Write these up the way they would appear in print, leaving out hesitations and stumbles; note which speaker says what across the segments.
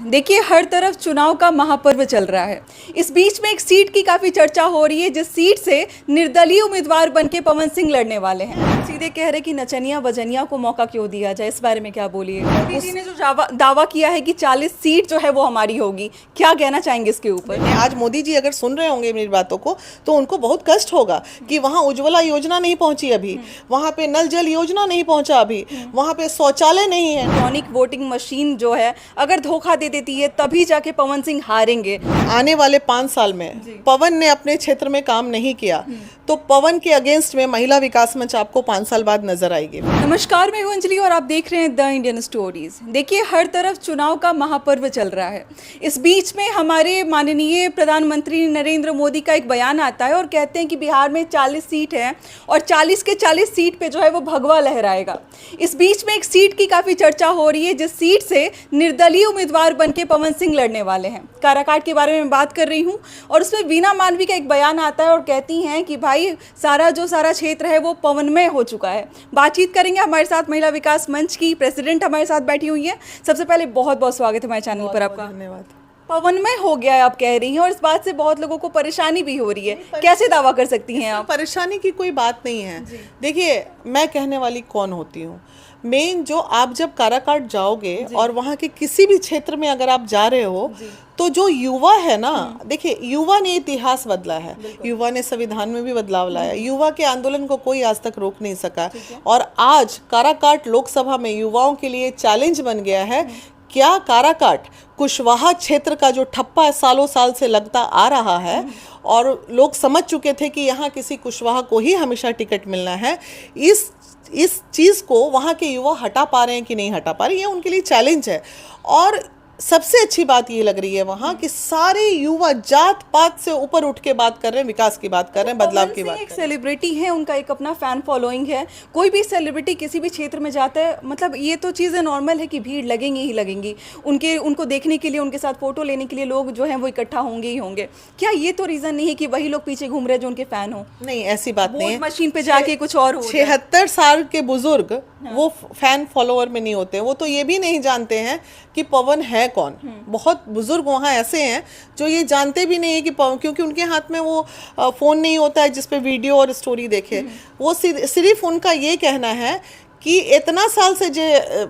Speaker 1: देखिए, हर तरफ चुनाव का महापर्व चल रहा है। इस बीच में एक सीट की काफी चर्चा हो रही है, जिस सीट से निर्दलीय उम्मीदवार बनके पवन सिंह लड़ने वाले हैं। सीधे कह रहे कि नचनिया बजनिया को मौका क्यों दिया जाए, इस बारे में क्या बोलिए। मोदी जी ने जो दावा किया है कि 40 सीट जो है वो हमारी होगी, क्या कहना चाहेंगे इसके ऊपर?
Speaker 2: आज मोदी जी अगर सुन रहे होंगे मेरी बातों को तो उनको बहुत कष्ट होगा कि वहाँ उज्ज्वला योजना नहीं पहुंची अभी, वहाँ पे नल जल योजना नहीं पहुंचा अभी, वहाँ पे शौचालय नहीं है।
Speaker 1: इलेक्ट्रॉनिक वोटिंग मशीन जो है अगर धोखा दे देती है तभी जाके पवन सिंह हारेंगे।
Speaker 2: आने वाले 5 साल में पवन ने अपने क्षेत्र में काम नहीं किया तो पवन के अगेंस्ट में महिला विकास मंच आपको 5 साल बाद नजर आएगी।
Speaker 1: नमस्कार, मैं हूं अंजलि और आप देख रहे हैं द इंडियन स्टोरीज। देखिए, हर तरफ चुनाव का महापर्व चल रहा है। इस बीच में हमारे माननीय प्रधानमंत्री नरेंद्र मोदी का एक बयान आता है और कहते हैं कि बिहार में 40 सीट है और 40 के 40 सीट पे जो है वो भगवा लहराएगा। इस बीच में एक सीट की काफी चर्चा हो रही है, जिस सीट से निर्दलीय उम्मीदवार बनके पवन सिंह लड़ने वाले हैं। काराकाट के बारे में बात कर रही हूँ और उसमें वीना मानवी का एक बयान आता है और कहती हैं कि भाई सारा क्षेत्र है वो पवनमय हो चुका है। बातचीत करेंगे हमारे साथ महिला विकास मंच की प्रेसिडेंट हमारे साथ बैठी हुई है। सबसे पहले बहुत बहुत स्वागत है हमारे चैनल पर आपका।
Speaker 2: धन्यवाद।
Speaker 1: पवनमय हो गया है आप कह रही हैं और इस बात से बहुत लोगों को परेशानी भी हो रही है, कैसे दावा कर सकती हैं आप?
Speaker 2: परेशानी की कोई बात नहीं है। देखिए, मैं कहने वाली कौन होती हूँ? मेन जो आप जब काराकाट जाओगे और वहाँ के किसी भी क्षेत्र में अगर आप जा रहे हो तो जो युवा है ना, देखिए युवा ने इतिहास बदला है, युवा ने संविधान में भी बदलाव लाया, युवा के आंदोलन को कोई आज तक रोक नहीं सका। और आज काराकाट लोकसभा में युवाओं के लिए चैलेंज बन गया है। क्या काराकाट कुशवाहा क्षेत्र का जो ठप्पा सालों साल से लगता आ रहा है और लोग समझ चुके थे कि यहाँ किसी कुशवाहा को ही हमेशा टिकट मिलना है, इस चीज़ को वहाँ के युवा हटा पा रहे हैं कि नहीं हटा पा रहे, ये उनके लिए चैलेंज है। और सबसे अच्छी बात ये लग रही है वहाँ कि सारे युवा जात पात से ऊपर उठ के बात कर रहे हैं, विकास की बात कर रहे हैं, बदलाव की बात कर रहे हैं।
Speaker 1: एक सेलिब्रिटी है, उनका एक अपना फैन फॉलोइंग है। कोई भी सेलिब्रिटी किसी भी क्षेत्र में जाता है, मतलब ये तो चीज़ें नॉर्मल है कि भीड़ लगेंगी ही लगेंगी। उनको देखने के लिए, उनके साथ फोटो लेने के लिए लोग जो हैं वो इकट्ठा होंगे ही होंगे। क्या ये तो रीज़न नहीं है कि वही लोग पीछे घूम रहे हैं जो उनके फैन हो?
Speaker 2: नहीं, ऐसी बात नहीं है।
Speaker 1: मशीन पे जाके कुछ और हो।
Speaker 2: 76 साल के बुजुर्ग वो फैन फॉलोअर में नहीं होते, वो तो ये भी नहीं जानते हैं कि पवन है कौन। बहुत बुजुर्ग वहाँ ऐसे हैं जो ये जानते भी नहीं है कि पवन, क्योंकि उनके हाथ में वो फोन नहीं होता है जिसपे वीडियो और स्टोरी देखे। वो सिर्फ उनका ये कहना है कि इतना साल से जो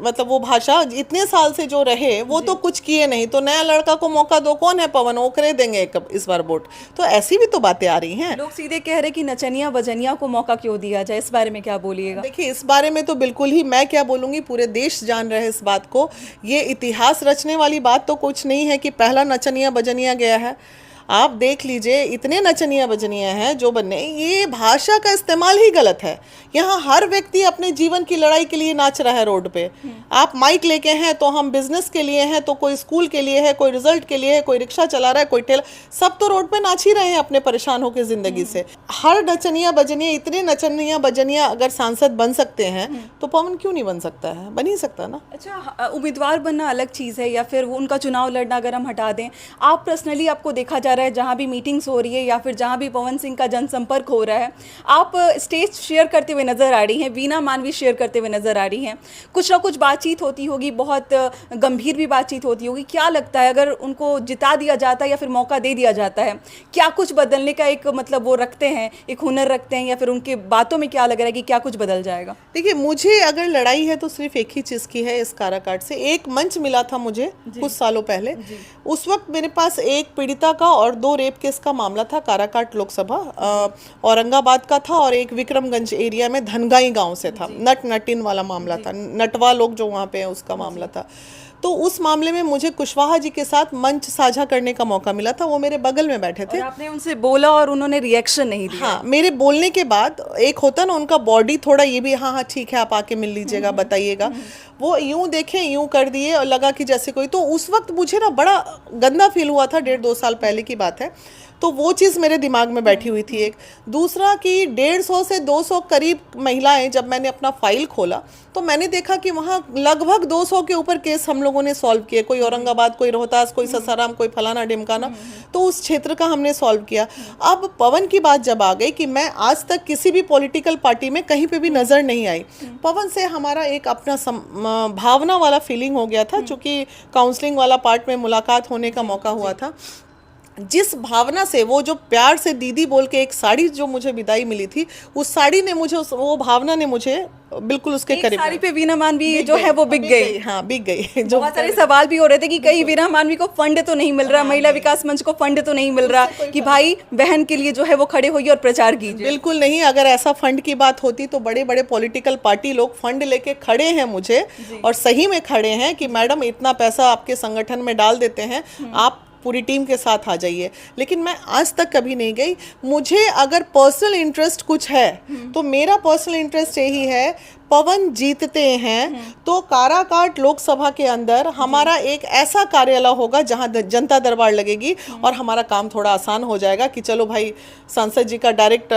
Speaker 2: मतलब वो भाषा इतने साल से जो रहे वो तो कुछ किए नहीं, तो नया लड़का को मौका दो, कौन है पवन, वो करे देंगे इस बार वोट। तो ऐसी भी तो बातें आ रही हैं।
Speaker 1: लोग सीधे कह रहे कि नचनिया बजनिया को मौका क्यों दिया जाए, इस बारे में क्या बोलिएगा?
Speaker 2: देखिए, इस बारे में तो बिल्कुल ही मैं क्या बोलूँगी, पूरे देश जान रहे हैं इस बात को। ये इतिहास रचने वाली बात तो कुछ नहीं है कि पहला नचनिया बजनिया गया है। आप देख लीजिए, इतने नचनिया बजनिया हैं जो बनने, ये भाषा का इस्तेमाल ही गलत है। यहाँ हर व्यक्ति अपने जीवन की लड़ाई के लिए नाच रहा है रोड पे। आप माइक लेके हैं तो हम बिजनेस के लिए हैं, तो कोई स्कूल के लिए है, कोई रिजल्ट के लिए है, कोई रिक्शा चला रहा है, कोई ठेला, सब तो रोड पे नाच ही रहे हैं अपने परेशान होकर जिंदगी से। हर नचनिया बजनिया, इतने नचनिया बजनिया अगर सांसद बन सकते हैं तो पवन क्यों नहीं बन सकता है? बन ही सकता ना।
Speaker 1: अच्छा, उम्मीदवार बनना अलग चीज़ है या फिर उनका चुनाव लड़ना अगर हम हटा दें, आप पर्सनली आपको देखा जा रहा है जहाँ भी मीटिंग्स हो रही है या फिर जहाँ भी पवन सिंह का जनसंपर्क हो रहा है, आप स्टेज शेयर करते हुए नजर आ रही हैं, वीना मानवी शेयर करते हुए नजर आ रही हैं, कुछ ना कुछ बातचीत होती होगी, बहुत गंभीर भी बातचीत होती होगी। क्या लगता है अगर उनको जिता दिया जाता है या फिर मौका दे दिया जाता है, क्या कुछ बदलने का एक मतलब वो रखते हैं, एक हुनर रखते हैं, या फिर उनके बातों में क्या लग रहा है कि क्या कुछ बदल जाएगा?
Speaker 2: देखिए, मुझे अगर लड़ाई है तो सिर्फ एक ही चीज़ की है। इस काराकाट से एक मंच मिला था मुझे कुछ सालों पहले, उस वक्त मेरे पास एक पीड़िता का और 2 रेप केस का मामला था। काराकाट लोकसभा औरंगाबाद का था और एक विक्रमगंज एरिया में धनगाई गांव से था। नटिन वाला मामला था, नटवा लोग जो वहाँ पे हैं उसका मामला था। तो उस मामले में मुझे कुशवाहा जी के साथ मंच साझा करने का मौका मिला था। वो मेरे बगल में बैठे थे।
Speaker 1: और आपने उनसे बोला और उन्होंने रिएक्शन नहीं दिया?
Speaker 2: हाँ, मेरे बोलने के बाद एक होता ना उनका बॉडी थोड़ा ये भी, हाँ हाँ ठीक है आप आके मिल लीजिएगा, बताइएगा। वो यूं देखे, यूं कर दिए और लगा कि जैसे कोई, तो उस वक्त मुझे ना बड़ा गंदा फील हुआ था। 1.5-2 साल पहले की बात है। तो वो चीज़ मेरे दिमाग में बैठी हुई थी एक। दूसरा कि 150 से 200 करीब महिलाएं, जब मैंने अपना फाइल खोला तो मैंने देखा कि वहाँ लगभग 200 के ऊपर केस हम लोगों ने सॉल्व किए। कोई औरंगाबाद, कोई रोहतास, कोई ससाराम, कोई फलाना ढिमकाना, तो उस क्षेत्र का हमने सॉल्व किया। अब पवन की बात जब आ गई कि मैं आज तक किसी भी पॉलिटिकल पार्टी में कहीं पे भी नज़र नहीं आई, पवन से हमारा एक अपना भावना वाला फीलिंग हो गया था, चूँकि काउंसलिंग वाला पार्ट में मुलाकात होने का मौका हुआ था। जिस भावना से, वो जो प्यार से दीदी बोल के एक साड़ी जो मुझे विदाई मिली थी, उस साड़ी ने मुझे, वो भावना ने मुझे बिल्कुल उसके करीब,
Speaker 1: साड़ी पे वीना मानवी जो है वो बिक गई।
Speaker 2: हाँ, बिक गई। जो
Speaker 1: बहुत सारे सवाल भी हो रहे थे कि कहीं वीना मानवी को फंड तो नहीं मिल रहा, महिला विकास मंच को फंड तो नहीं मिल रहा कि भाई बहन के लिए जो है वो खड़े होइए और प्रचार कीजिए।
Speaker 2: बिल्कुल नहीं। अगर ऐसा फंड की बात होती तो बड़े बड़े पॉलिटिकल पार्टी लोग फंड लेके खड़े हैं मुझे, और सही में खड़े हैं कि मैडम इतना पैसा आपके संगठन में डाल देते हैं, आप पूरी टीम के साथ आ जाइए। लेकिन मैं आज तक कभी नहीं गई। मुझे अगर पर्सनल इंटरेस्ट कुछ है तो मेरा पर्सनल इंटरेस्ट यही है, पवन जीतते हैं तो काराकाट लोकसभा के अंदर हमारा एक ऐसा कार्यालय होगा जहां जनता दरबार लगेगी और हमारा काम थोड़ा आसान हो जाएगा कि चलो भाई सांसद जी का डायरेक्ट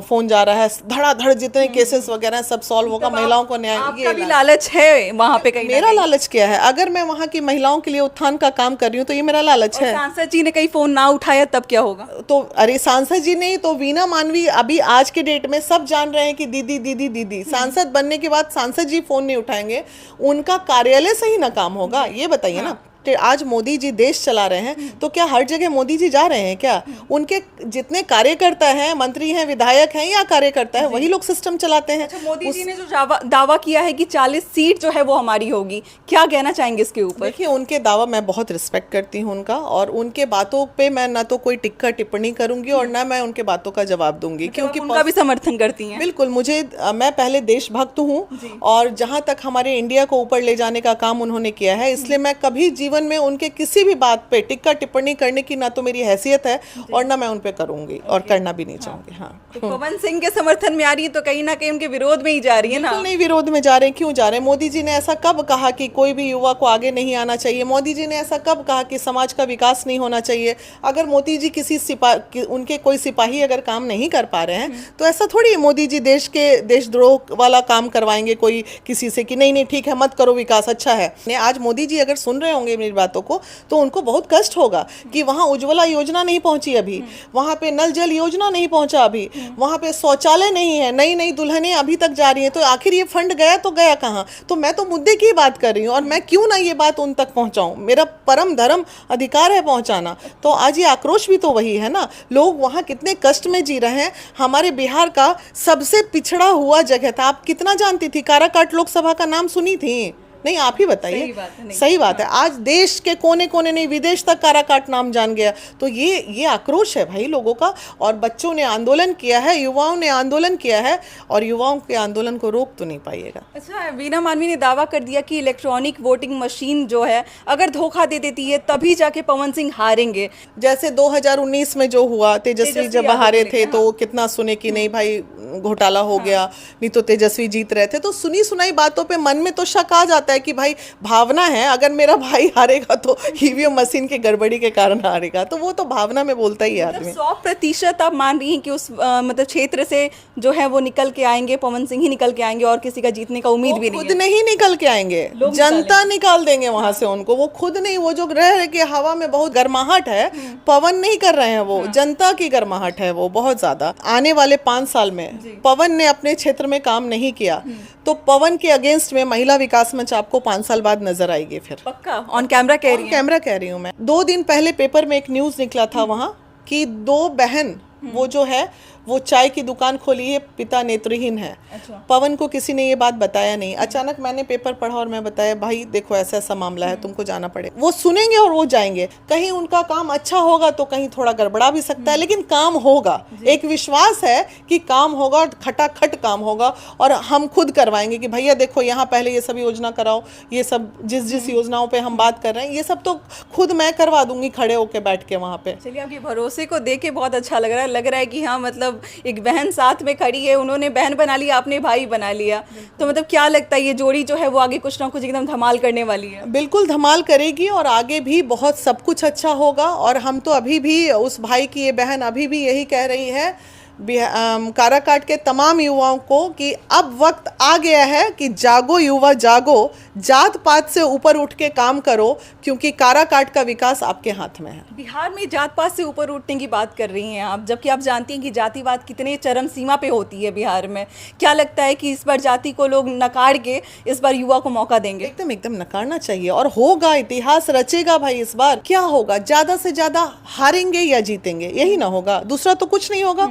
Speaker 2: फोन जा रहा है, धड़ाधड़ जितने केसेस वगैरह सब सॉल्व होगा, महिलाओं को न्याय।
Speaker 1: आपका भी लालच है वहाँ पे कहीं?
Speaker 2: मेरा लालच क्या है? अगर मैं वहाँ की महिलाओं के लिए उत्थान का काम कर रही हूँ तो ये मेरा लालच है।
Speaker 1: सांसद जी ने कहीं फोन ना उठाया तब क्या होगा?
Speaker 2: तो अरे सांसद जी नहीं तो वीना मानवी, अभी आज के डेट में सब जान रहे हैं कि दीदी दीदी दीदी, सांसद बनने के बाद सांसद जी फोन नहीं उठाएंगे, उनका कार्यालय से ही ना काम होगा। ये बताइए ना, आज मोदी जी देश चला रहे हैं तो क्या हर जगह मोदी जी जा रहे हैं क्या? उनके जितने कार्यकर्ता हैं, मंत्री हैं, विधायक हैं या कार्यकर्ता है, वही लोग सिस्टम चलाते हैं।
Speaker 1: अच्छा, मोदी जी ने जो दावा किया है कि 40 सीट जो है वो हमारी होगी, क्या कहना चाहेंगे इसके ऊपर?
Speaker 2: देखिए, उनके दावा मैं बहुत रिस्पेक्ट करती हूँ उनका, और उनके बातों पे मैं ना तो कोई टिक्का टिप्पणी करूंगी और ना मैं उनके बातों का जवाब दूंगी, क्योंकि
Speaker 1: उनका भी समर्थन करती हैं।
Speaker 2: बिल्कुल। मैं पहले देशभक्त हूँ और जहाँ तक हमारे इंडिया को ऊपर ले जाने का काम उन्होंने किया है, इसलिए मैं कभी जीवन में उनके किसी भी बात पे टिक्का टिप्पणी करने की ना तो मेरी हैसियत है और ना मैं उन पे करूंगी और करना भी नहीं चाहूंगी। हाँ,
Speaker 1: तो पवन सिंह के समर्थन में आ रही है तो कहीं ना कहीं उनके विरोध में ही जा रही है ना?
Speaker 2: नहीं, विरोध में जा रहे हैं। क्यों जा रहे हैं? मोदी जी ने ऐसा कब कहा कि कोई भी युवा को आगे नहीं आना चाहिए? मोदी जी ने ऐसा कब कहा कि समाज का विकास नहीं होना चाहिए? अगर मोदी जी उनके कोई सिपाही अगर काम नहीं कर पा रहे हैं तो ऐसा थोड़ी है मोदी जी देशद्रोह वाला काम करवाएंगे कोई किसी से कि नहीं नहीं ठीक है, मत करो, विकास अच्छा है। आज मोदी जी अगर सुन रहे होंगे मेरी बातों को तो उनको बहुत कष्ट होगा कि वहाँ उज्ज्वला योजना नहीं पहुंची अभी, वहाँ पे नल जल योजना नहीं पहुंचा अभी, वहाँ पे शौचालय नहीं है, नई नई दुल्हनें अभी तक जा रही हैं, तो आखिर ये फंड गया तो गया कहाँ? तो मैं तो मुद्दे की बात कर रही हूँ और मैं क्यों ना ये बात उन तक पहुँचाऊँ, मेरा परम धर्म अधिकार है पहुँचाना। तो आज ये आक्रोश भी तो वही है ना, लोग वहाँ कितने कष्ट में जी रहे हैं। हमारे बिहार का सबसे पिछड़ा हुआ जगह था, आप कितना जानती थी? काराकाट लोकसभा का नाम सुनी थी? नहीं, आप ही बताइए। सही बात है। आज देश के कोने कोने नहीं, विदेश तक काराकाट नाम जान गया। तो ये आक्रोश है भाई लोगों का, और बच्चों ने आंदोलन किया है, युवाओं ने आंदोलन किया है, और युवाओं के आंदोलन को रोक तो नहीं पाइएगा।
Speaker 1: अच्छा, वीना मानवी ने दावा कर दिया कि इलेक्ट्रॉनिक वोटिंग मशीन जो है अगर धोखा दे देती है तभी जाके पवन सिंह हारेंगे।
Speaker 2: जैसे 2019 में जो हुआ, तेजस्वी जब हारे थे तो कितना सुने कि नहीं भाई घोटाला हो गया, नहीं तो तेजस्वी जीत रहे थे। तो सुनी सुनाई बातों पे मन में तो शक आ जाता है कि भाई भावना है, अगर मेरा भाई हारेगा तो ईवीएम मशीन की गड़बड़ी के कारण हारेगा, तो वो तो भावना में बोलता ही है आदमी।
Speaker 1: 100% आप मान रही हैं कि उस मतलब क्षेत्र से जो है वो निकल के आएंगे, पवन सिंह ही निकल के आएंगे और किसी का जीतने का उम्मीद भी नहीं है?
Speaker 2: खुद नहीं निकल के आएंगे, जनता निकाल देंगे वहां से उनको। वो खुद नहीं, वो जो रह रहे कि हवा में बहुत गर्माहट है, पवन नहीं कर रहे हैं, वो जनता की गर्माहट है वो बहुत ज्यादा। आने वाले 5 साल में पवन ने अपने क्षेत्र में काम नहीं किया तो पवन के अगेंस्ट में महिला विकास मंच आपको 5 साल बाद नजर आएगी। फिर
Speaker 1: पक्का ऑन कैमरा कह रही हैं?
Speaker 2: कैमरा कह रही हूँ मैं। 2 दिन पहले पेपर में एक न्यूज निकला था वहां कि 2 बहन वो जो है वो चाय की दुकान खोली है, पिता नेत्रहीन है।
Speaker 1: अच्छा।
Speaker 2: पवन को किसी ने ये बात बताया नहीं। अचानक मैंने पेपर पढ़ा और मैं बताया भाई देखो ऐसा ऐसा मामला है, तुमको जाना पड़ेगा। वो सुनेंगे और वो जाएंगे। कहीं उनका काम अच्छा होगा तो कहीं थोड़ा गड़बड़ा भी सकता है, लेकिन काम होगा। एक विश्वास है कि काम होगा और खटाखट काम होगा, और हम खुद करवाएंगे कि भैया देखो यहाँ पहले ये सब योजना कराओ, ये सब जिस योजनाओं पे हम बात कर रहे हैं ये सब तो खुद मैं करवा दूंगी खड़े होके बैठ के वहाँ पे।
Speaker 1: चलिए, आपके भरोसे को देख के बहुत अच्छा लग रहा है कि हाँ मतलब मतलब एक बहन साथ में खड़ी है, उन्होंने बहन बना लिया, आपने भाई बना लिया, तो मतलब क्या लगता है ये जोड़ी जो है वो आगे कुछ ना कुछ एकदम धमाल करने वाली है?
Speaker 2: बिल्कुल धमाल करेगी और आगे भी बहुत सब कुछ अच्छा होगा। और हम तो अभी भी उस भाई की ये बहन अभी भी यही कह रही है काराकाट के तमाम युवाओं को कि अब वक्त आ गया है कि जागो युवा जागो, जात पात से ऊपर उठ के काम करो, क्योंकि काराकाट का विकास आपके हाथ में है।
Speaker 1: बिहार में जात पात से ऊपर उठने की बात कर रही हैं आप, जबकि आप जानती हैं कि जातिवाद कितने चरम सीमा पे होती है बिहार में। क्या लगता है कि इस बार जाति को लोग नकार के इस बार युवा को मौका देंगे?
Speaker 2: एकदम एकदम नकारना चाहिए और होगा, इतिहास रचेगा भाई। इस बार क्या होगा, ज्यादा से ज्यादा हारेंगे या जीतेंगे, यही ना होगा, दूसरा तो कुछ नहीं होगा।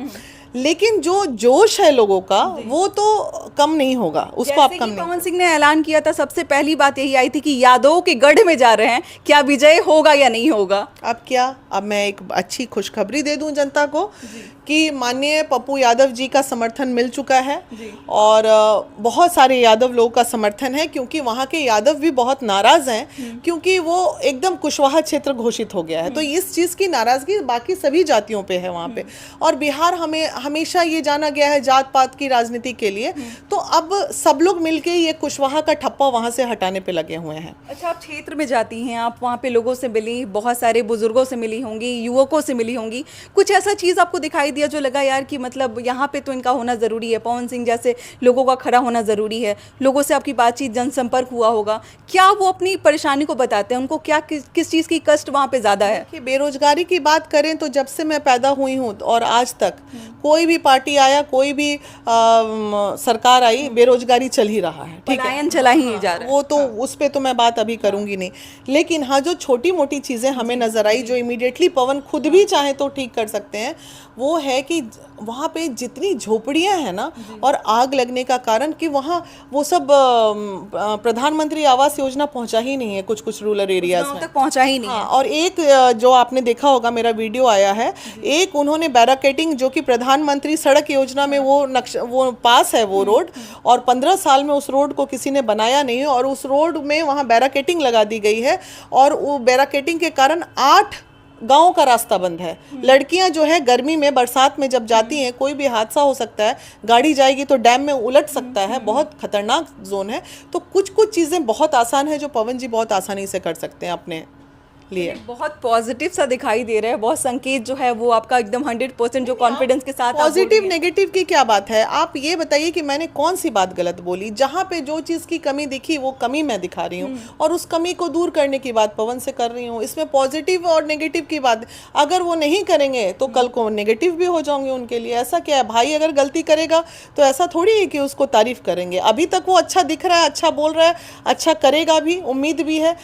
Speaker 2: लेकिन जो जोश है लोगों का वो तो कम नहीं होगा, उसको आप कम नहीं।
Speaker 1: पवन सिंह ने ऐलान किया था, सबसे पहली बात यही आई थी कि यादव के गढ़ में जा रहे हैं, क्या विजय होगा या नहीं होगा?
Speaker 2: अब मैं एक अच्छी खुशखबरी दे दूं जनता को कि माननीय पप्पू यादव जी का समर्थन मिल चुका है और बहुत सारे यादव लोगों का समर्थन है, क्योंकि वहाँ के यादव भी बहुत नाराज हैं, क्योंकि वो एकदम कुशवाहा क्षेत्र घोषित हो गया है। तो इस चीज़ की नाराजगी बाकी सभी जातियों पे है वहाँ पे। और बिहार हमें हमेशा ये जाना गया है जात पात की राजनीति के लिए, तो अब सब लोग मिलके ये कुशवाहा का ठप्पा वहाँ से हटाने पे लगे हुए हैं।
Speaker 1: अच्छा, आप क्षेत्र में जाती हैं, आप वहाँ पे लोगों से मिली, बहुत सारे बुजुर्गों से मिली होंगी, युवकों से मिली होंगी, कुछ ऐसा चीज़ आपको दिखाई दिया जो लगा यार कि मतलब यहाँ पे तो इनका होना ज़रूरी है, पवन सिंह जैसे लोगों का खड़ा होना ज़रूरी है? लोगों से आपकी बातचीत, जनसंपर्क हुआ होगा, क्या वो अपनी परेशानी को बताते हैं? उनको क्या किस चीज़ की कष्ट वहाँ पे ज़्यादा है?
Speaker 2: कि बेरोजगारी की बात करें तो जब से मैं पैदा हुई हूँ और आज तक कोई भी पार्टी आया, कोई भी सरकार आई, बेरोजगारी चल ही रहा है। ठीक है,
Speaker 1: पलायन चला ही जा रहा है।
Speaker 2: वो तो उस पे तो मैं बात अभी करूंगी नहीं, लेकिन हाँ जो छोटी मोटी चीज़ें हमें नजर आई, जो इमीडिएटली पवन खुद भी चाहे तो ठीक कर सकते हैं, वो है कि वहाँ पे जितनी झोपड़ियाँ हैं ना, और आग लगने का कारण कि वहाँ वो सब प्रधानमंत्री आवास योजना पहुँचा ही नहीं है कुछ रूरल एरियाज में,
Speaker 1: तक पहुँचा ही नहीं है।
Speaker 2: और एक जो आपने देखा होगा, मेरा वीडियो आया है, एक उन्होंने बैराकेटिंग, जो कि प्रधानमंत्री सड़क योजना में वो पास है वो रोड, और 15 साल में उस रोड को किसी ने बनाया नहीं, और उस रोड में वहाँ बैराकेटिंग लगा दी गई है, और वो बैराकेटिंग के कारण 8 गांव का रास्ता बंद है। लड़कियां जो है गर्मी में, बरसात में जब जाती हैं, कोई भी हादसा हो सकता है, गाड़ी जाएगी तो डैम में उलट सकता है, बहुत खतरनाक जोन है। तो कुछ चीज़ें बहुत आसान है जो पवन जी बहुत आसानी से कर सकते हैं अपने लिए।
Speaker 1: बहुत पॉजिटिव सा दिखाई दे रहा है, बहुत संकेत जो है वो आपका एकदम 100% जो कॉन्फिडेंस के साथ।
Speaker 2: पॉजिटिव नेगेटिव की क्या बात है, आप ये बताइए कि मैंने कौन सी बात गलत बोली? जहाँ पे जो चीज़ की कमी दिखी वो कमी मैं दिखा रही हूँ, और उस कमी को दूर करने की बात पवन से कर रही हूँ। इसमें पॉजिटिव और नेगेटिव की बात, अगर वो नहीं करेंगे तो कल को नेगेटिव भी हो जाओगे उनके लिए। ऐसा क्या है भाई, अगर गलती करेगा तो ऐसा थोड़ी है कि उसको तारीफ करेंगे। अभी तक वो अच्छा दिख रहा है, अच्छा बोल रहा है, अच्छा करेगा भी, उम्मीद भी है।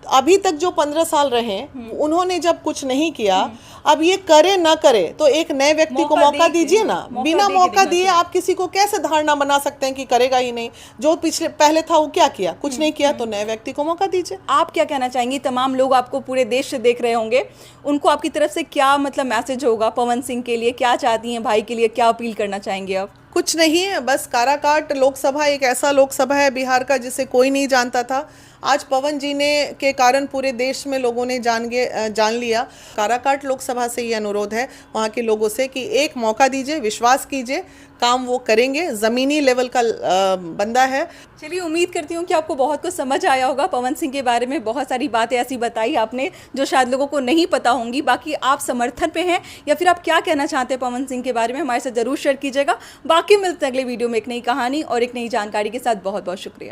Speaker 2: अभी तक जो 15 साल रहे उन्होंने जब कुछ नहीं किया, अब ये करे ना करे तो एक नए व्यक्ति को मौका दीजिए ना। बिना मौका दिए आप किसी को कैसे धारणा बना सकते हैं कि करेगा ही नहीं? जो पहले था वो क्या किया? कुछ नहीं किया, तो नए व्यक्ति को मौका दीजिए।
Speaker 1: आप क्या कहना चाहेंगी? तमाम लोग आपको पूरे देश से देख रहे होंगे, उनको आपकी तरफ से क्या मतलब मैसेज होगा पवन सिंह के लिए? क्या चाहती हैं भाई के लिए, क्या अपील करना चाहेंगे आप?
Speaker 2: कुछ नहीं है, बस काराकाट लोकसभा एक ऐसा लोकसभा है बिहार का जिसे कोई नहीं जानता था। आज पवन जी ने के कारण पूरे देश में लोगों ने जान लिया। काराकाट लोकसभा से ये अनुरोध है वहाँ के लोगों से कि एक मौका दीजिए, विश्वास कीजिए, काम वो करेंगे। ज़मीनी लेवल का बंदा है।
Speaker 1: चलिए, उम्मीद करती हूँ कि आपको बहुत कुछ समझ आया होगा पवन सिंह के बारे में। बहुत सारी बातें ऐसी बताई आपने जो शायद लोगों को नहीं पता होंगी। बाकी आप समर्थन पे हैं या फिर आप क्या कहना चाहते हैं पवन सिंह के बारे में, हमारे साथ ज़रूर शेयर कीजिएगा। बाकी मिलते हैं अगले वीडियो में एक नई कहानी और एक नई जानकारी के साथ। बहुत बहुत शुक्रिया।